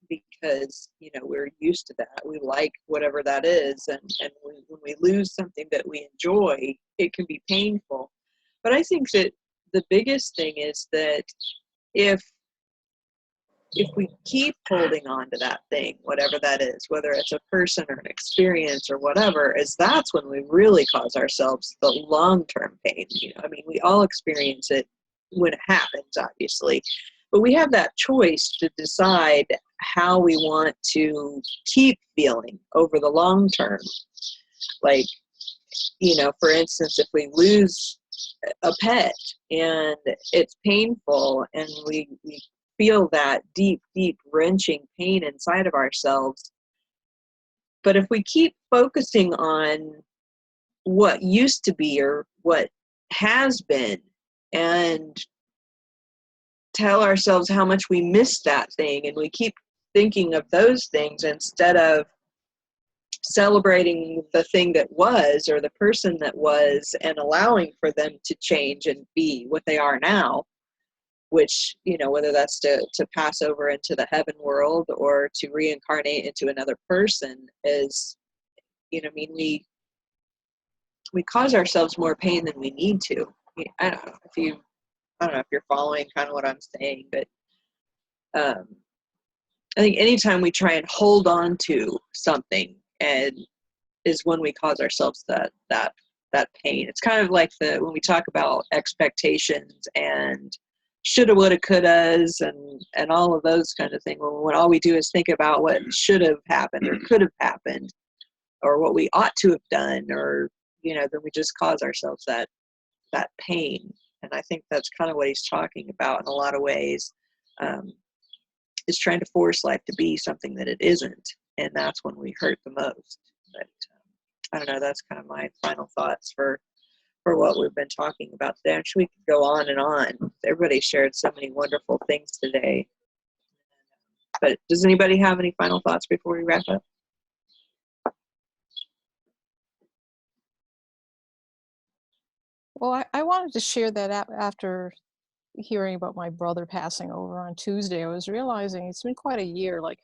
because, you know, we're used to that. We like whatever that is. And when we lose something that we enjoy, it can be painful. But I think that the biggest thing is that if we keep holding on to that thing, whatever that is, whether it's a person or an experience or whatever, is that's when we really cause ourselves the long-term pain. You know, I mean, we all experience it when it happens, obviously, but we have that choice to decide how we want to keep feeling over the long term. Like, you know, for instance, if we lose a pet and it's painful and we feel that deep, deep wrenching pain inside of ourselves. But if we keep focusing on what used to be or what has been, and tell ourselves how much we miss that thing, and we keep thinking of those things instead of celebrating the thing that was or the person that was, and allowing for them to change and be what they are now, which, you know, whether that's to pass over into the heaven world or to reincarnate into another person, is, you know, I mean, we cause ourselves more pain than we need to. I don't know if you're following kind of what I'm saying, but I think anytime we try and hold on to something, and is when we cause ourselves that pain. It's kind of like when we talk about expectations and shoulda, woulda, couldas, and all of those kind of things. When all we do is think about what should have happened or could have happened, or what we ought to have done, or, you know, then we just cause ourselves that pain. And I think that's kind of what he's talking about in a lot of ways, is trying to force life to be something that it isn't, and that's when we hurt the most. But I don't know. That's kind of my final thoughts for what we've been talking about today. I'm sure we could go on and on. Everybody shared so many wonderful things today. But does anybody have any final thoughts before we wrap up? Well, I wanted to share that after hearing about my brother passing over on Tuesday. I was realizing it's been quite a year. Like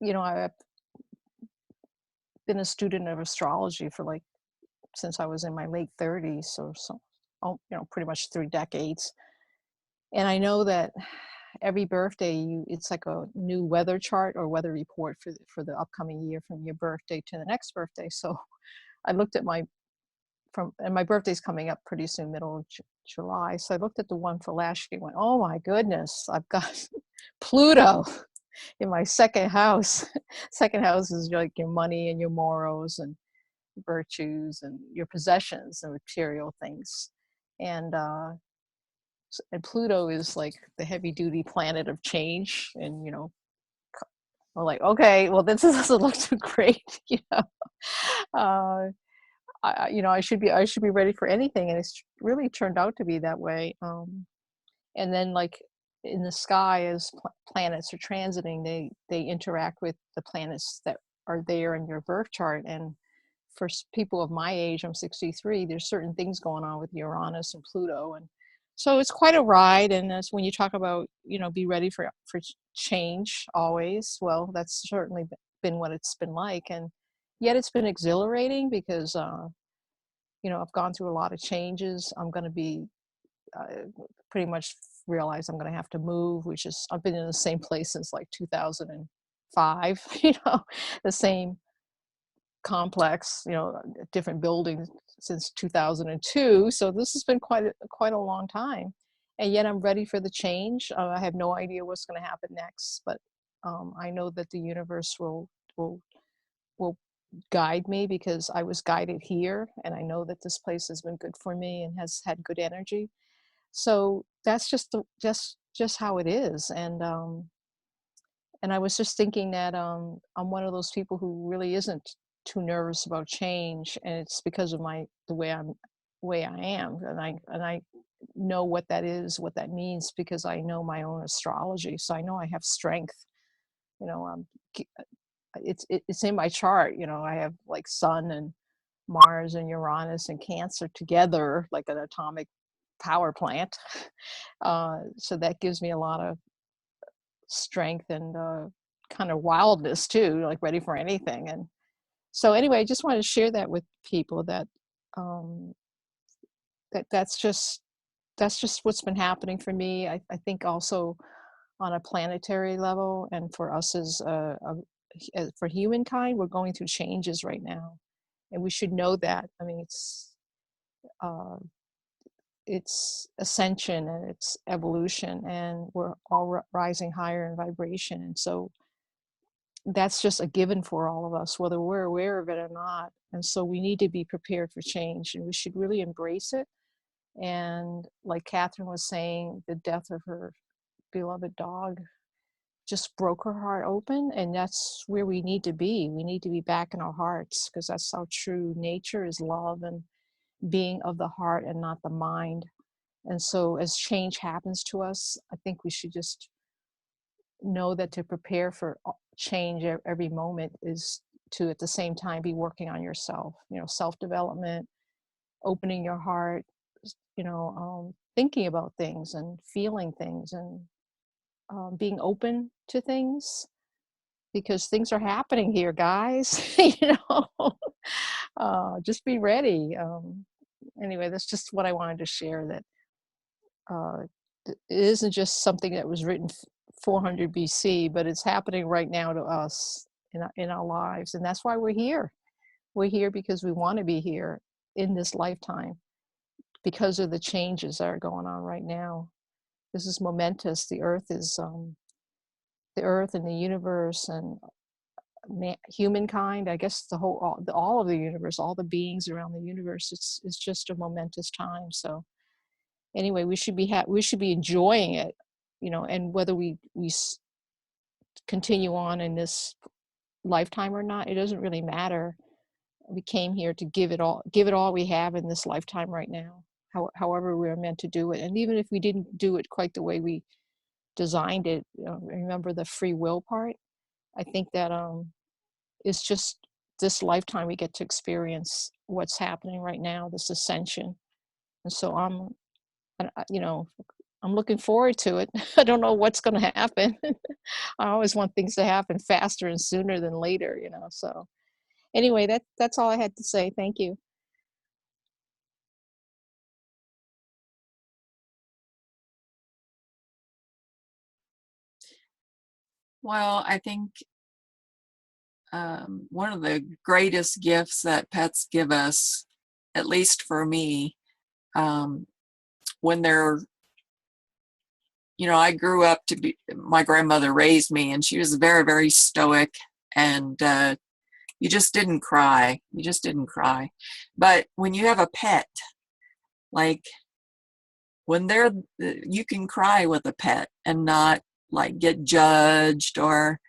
you know, I've been a student of astrology for like since I was in my late 30s, so you know, pretty much 3 decades. And I know that every birthday, it's like a new weather chart or weather report for the upcoming year from your birthday to the next birthday. So I looked at and my birthday's coming up pretty soon, middle of July. So I looked at the one for last year and went, oh my goodness, I've got Pluto in my second house. Second house is like your money and your morals and virtues and your possessions and material things. And Pluto is like the heavy duty planet of change. And, you know, we're like, okay, well, this doesn't look too great, you know. You know, I should be ready for anything, and it's really turned out to be that way. And then, like in the sky, as planets are transiting, they interact with the planets that are there in your birth chart. And for people of my age, I'm 63. There's certain things going on with Uranus and Pluto, and so it's quite a ride. And that's when you talk about, you know, be ready for change always. Well, that's certainly been what it's been like, and yet it's been exhilarating because you know, I've gone through a lot of changes. I'm going to be pretty much realize I'm going to have to move, which is, I've been in the same place since like 2005, you know, the same complex, you know, different buildings since 2002. So this has been quite a long time, and yet I'm ready for the change. I have no idea what's going to happen next, but I know that the universe will guide me, because I was guided here, and I know that this place has been good for me and has had good energy. So that's just how it is. And And I was just thinking that I'm one of those people who really isn't too nervous about change, and it's because of the way I am, and I know what that is, what that means, because I know my own astrology. So I know I have strength. You know, it's in my chart. You know, I have like Sun and Mars and Uranus and Cancer together, like an atomic power plant. So that gives me a lot of strength and kind of wildness too, like ready for anything. And so anyway, I just wanted to share that with people, that um, that's just what's been happening for me. I think also on a planetary level, and for us as for humankind, we're going through changes right now, and we should know that. I mean, uh, it's ascension and it's evolution, and we're all rising higher in vibration, and so that's just a given for all of us, whether we're aware of it or not. And so we need to be prepared for change, and we should really embrace it. And like Catherine was saying, the death of her beloved dog just broke her heart open, and that's where we need to be. We need to be back in our hearts, because that's our true nature, is love and being of the heart and not the mind. And so as change happens to us, I think we should just know that to prepare for change every moment is to at the same time be working on yourself, you know, self-development, opening your heart, you know, thinking about things and feeling things, and being open to things, because things are happening here, guys. You know, just be ready. Anyway, that's just what I wanted to share, that it isn't just something that was written 400 BC, but it's happening right now to us in our lives. And that's why we're here. We're here because we want to be here in this lifetime, because of the changes that are going on right now. This is momentous. The earth the earth and the universe and humankind, I guess all of the universe, all the beings around the universe, it's just a momentous time. So anyway, we should be enjoying it, you know, and whether we continue on in this lifetime or not, it doesn't really matter. We came here to give it all we have in this lifetime right now, however we are meant to do it. And even if we didn't do it quite the way we designed it, you know, remember the free will part. I think that it's just this lifetime we get to experience what's happening right now, this ascension. And so you know, I'm looking forward to it. I don't know what's going to happen. I always want things to happen faster and sooner than later, you know. So anyway, that's all I had to say. Thank you. Well, I think one of the greatest gifts that pets give us, at least for me, when they're, you know, I grew up to be, my grandmother raised me, and she was very, very stoic, and you just didn't cry. You just didn't cry. But when you have a pet, like when you can cry with a pet and not like get judged or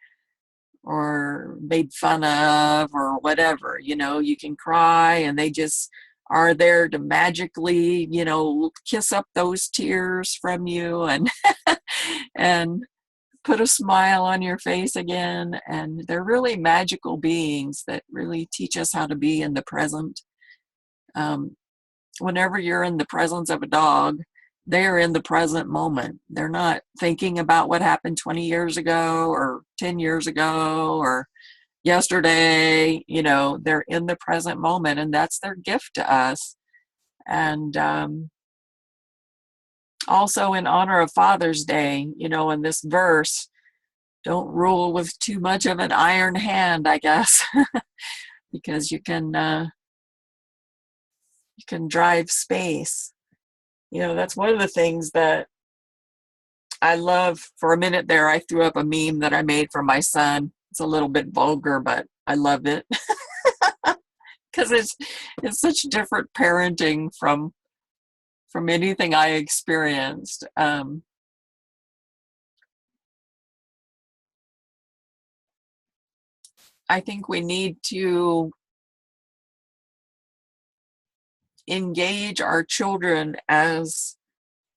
made fun of or whatever. You know, you can cry and they just are there to magically, you know, kiss up those tears from you and and put a smile on your face again. And they're really magical beings that really teach us how to be in the present. Whenever you're in the presence of a dog, they're in the present moment. They're not thinking about what happened 20 years ago or 10 years ago or yesterday. You know, they're in the present moment, and that's their gift to us. And also in honor of Father's Day, you know, in this verse, don't rule with too much of an iron hand, I guess, because you can drive space. You know, that's one of the things that I love. For a minute there, I threw up a meme that I made for my son. It's a little bit vulgar, but I love it because it's such different parenting from anything I experienced. I think we need to engage our children as,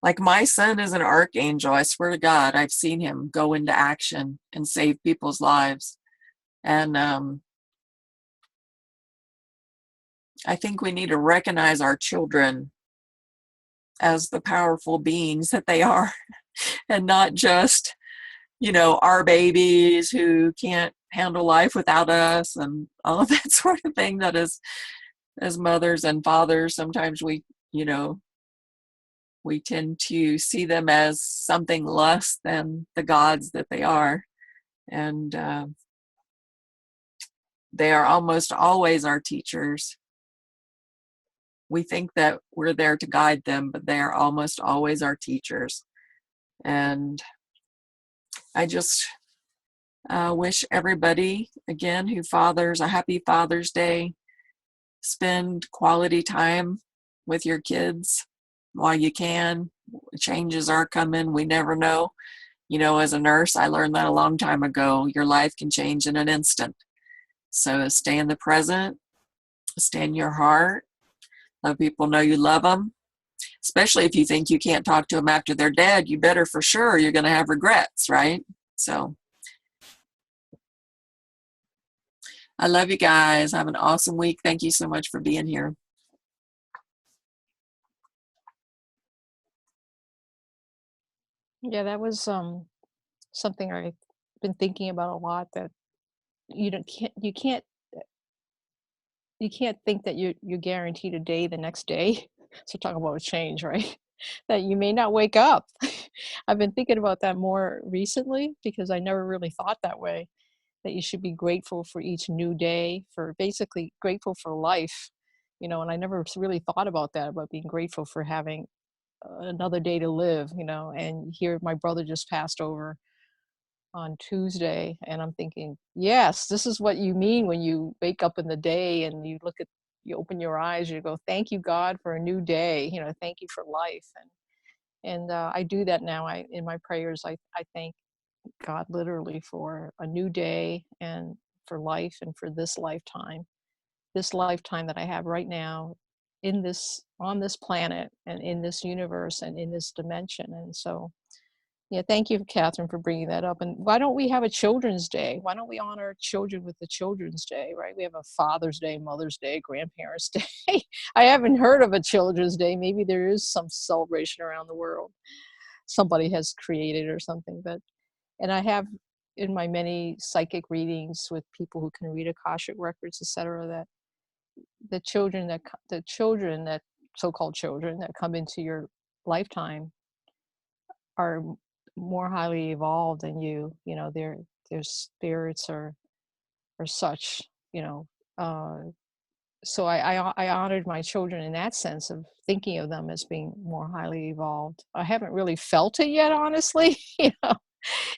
like, my son is an archangel. I swear to God, I've seen him go into action and save people's lives. And I think we need to recognize our children as the powerful beings that they are, and not just, our babies who can't handle life without us and all of that sort of thing. That is, as mothers and fathers, sometimes we tend to see them as something less than the gods that they are. And they are almost always our teachers. We think that we're there to guide them, but they are almost always our teachers. And I just wish everybody, again, who fathers, a happy Father's Day. Spend quality time with your kids while you can. Changes are coming. We never know. As a nurse, I learned that a long time ago. Your life can change in an instant. So stay in the present. Stay in your heart. Let people know you love them. Especially if you think you can't talk to them after they're dead, you better for sure. You're going to have regrets, right? So I love you guys. Have an awesome week. Thank you so much for being here. Yeah, that was something I've been thinking about a lot. That you can't think that you're guaranteed a day the next day. So talk about a change, right? That you may not wake up. I've been thinking about that more recently because I never really thought that way. That you should be grateful for each new day, for basically grateful for life, and I never really thought about that, about being grateful for having another day to live, and here my brother just passed over on Tuesday, and I'm thinking, yes, this is what you mean when you wake up in the day and you open your eyes, you go, thank you, God, for a new day, thank you for life. And I do that now. In my prayers, I thank God literally for a new day and for life and for this lifetime that I have right now on this planet and in this universe and in this dimension. And so, yeah, thank you, Catherine, for bringing that up. And why don't we have a Children's Day? Why don't we honor children with the Children's Day, right? We have a Father's Day, Mother's Day, Grandparents' Day. I haven't heard of a Children's Day. Maybe there is some celebration around the world somebody has created or something. And I have in my many psychic readings with people who can read Akashic records, etc., that the children that so-called children that come into your lifetime are more highly evolved than you. Their spirits are such. So I honored my children in that sense of thinking of them as being more highly evolved. I haven't really felt it yet, honestly.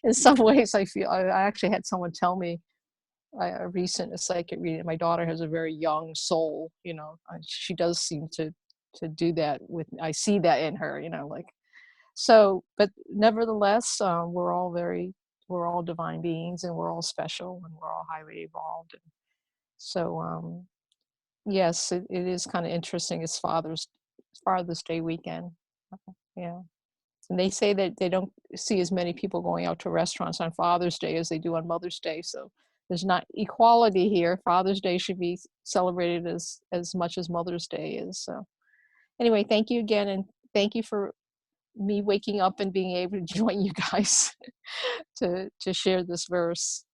In some ways, I actually had someone tell me a psychic reading. My daughter has a very young soul. She does seem to do that I see that in her. So, but nevertheless, we're all divine beings, and we're all special, and we're all highly evolved. And so, yes, it is kind of interesting. It's Father's Day weekend. Yeah. And they say that they don't see as many people going out to restaurants on Father's Day as they do on Mother's Day. So there's not equality here. Father's Day should be celebrated as much as Mother's Day is. So anyway, thank you again. And thank you for me waking up and being able to join you guys to share this verse.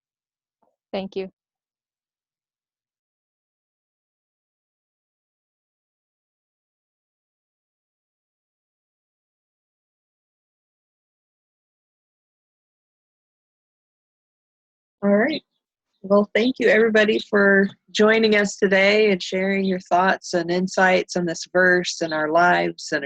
Thank you. All right. Well, thank you everybody for joining us today and sharing your thoughts and insights on this verse and our lives and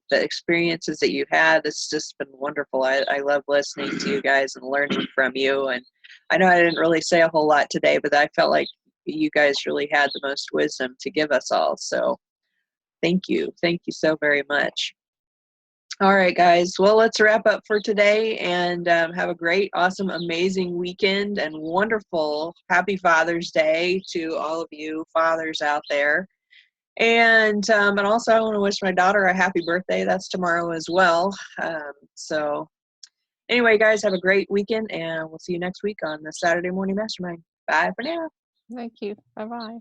the experiences that you had. It's just been wonderful. I love listening to you guys and learning from you. And I know I didn't really say a whole lot today, but I felt like you guys really had the most wisdom to give us all. So thank you. Thank you so very much. All right, guys. Well, let's wrap up for today and have a great, awesome, amazing weekend and wonderful, happy Father's Day to all of you fathers out there. And also, I want to wish my daughter a happy birthday. That's tomorrow as well. So anyway, guys, have a great weekend, and we'll see you next week on the Saturday Morning Mastermind. Bye for now. Thank you. Bye-bye.